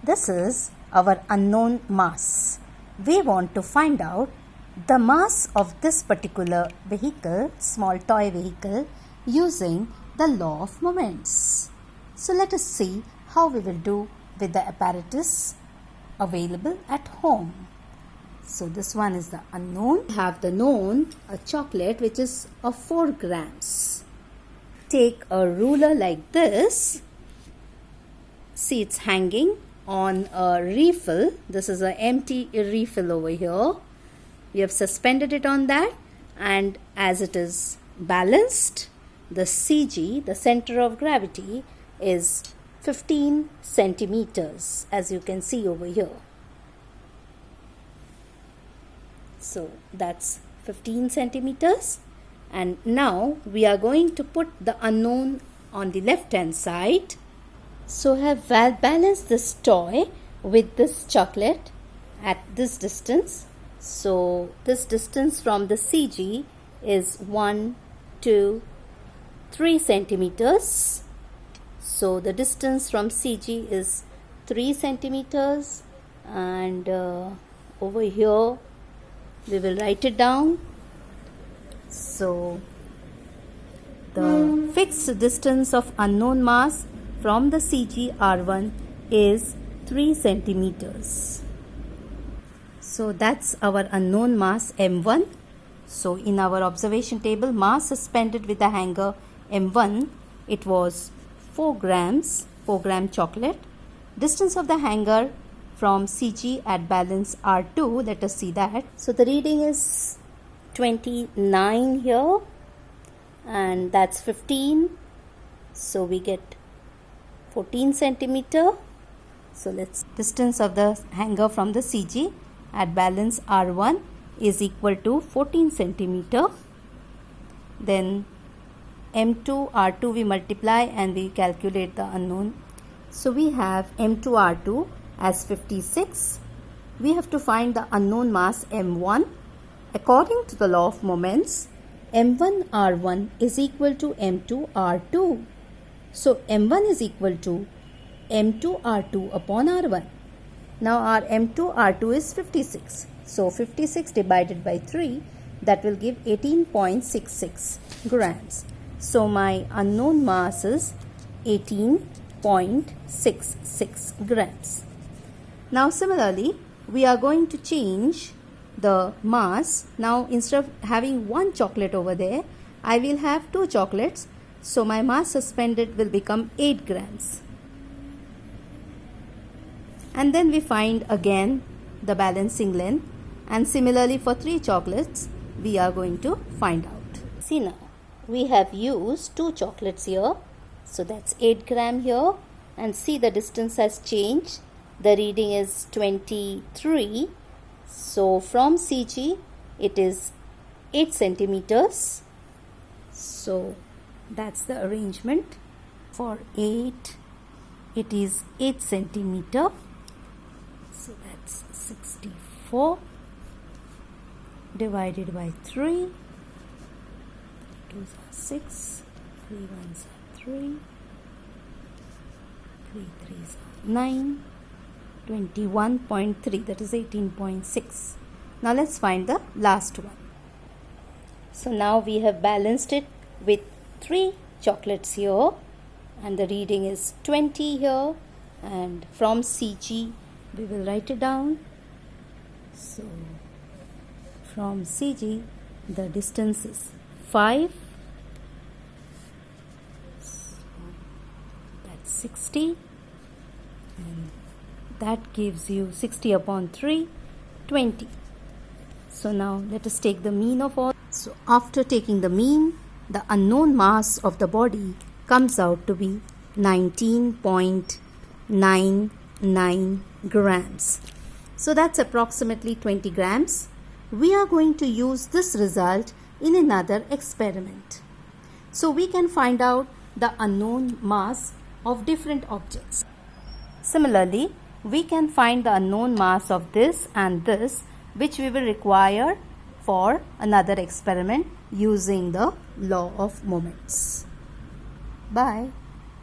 This is our unknown mass. We want to find out the mass of this particular vehicle, small toy vehicle, using the law of moments. So let us see how we will do with the apparatus available at home. So this one is the unknown. We have the known, a chocolate which is of 4 grams. Take a ruler like this. See, it's hanging on a refill. This is an empty refill over here. We have suspended it on that, and as it is balanced, the CG, the center of gravity, is 15 centimeters, as you can see over here. So that's 15 centimeters. And now we are going to put the unknown on the left hand side. So have balanced this toy with this chocolate at this distance. So this distance from the CG is 1, 2, 3 centimeters. So the distance from CG is 3 centimeters, and over here we will write it down. So the fixed distance of unknown mass from the CG R1 is 3 centimeters. So that's our unknown mass M1. So in our observation table, mass suspended with the hanger M1, it was 4 grams, 4 gram chocolate. Distance of the hanger from CG at balance R2, let us see that. So the reading is 29 here, and that's 15. So we get 14 centimeter. So let's distance of the hanger from the CG at balance R1 is equal to 14 centimeter. Then M2 R2 we multiply and we calculate the unknown. So we have M2 R2 as 56. We have to find the unknown mass M1. According to the law of moments, M1 R1 is equal to M2 R2. So M1 is equal to M2 R2 upon R1. Now our M2 R2 is 56. So 56 divided by 3, that will give 18.66 grams. So my unknown mass is 18.66 grams. Now similarly, we are going to change the mass. Now instead of having 1 chocolate over there, I will have 2 chocolates. So my mass suspended will become 8 grams. And then we find again the balancing length, and similarly for 3 chocolates we are going to find out. See, now we have used 2 chocolates here, so that's 8 gram here, and see the distance has changed. The reading is 23. So from CG it is 8 centimeters. So that's the arrangement. For 8 it is 8 centimeter. So that's 64 divided by 3. 2s are 6, 3 1s are 3, 3 3s are 9, 21.3, that is 18.6. Now let's find the last one. So now we have balanced it with 3 chocolates here, and the reading is 20 here, and from CG we will write it down. So from CG the distance is 5. So that's 60, and that gives you 60 upon 3, 20. So now let us take the mean of all. So after taking the mean, the unknown mass of the body comes out to be 19.99 grams. So that's approximately 20 grams. We are going to use this result in another experiment. So we can find out the unknown mass of different objects. Similarly, we can find the unknown mass of this and this, which we will require for another experiment using the law of moments. Bye.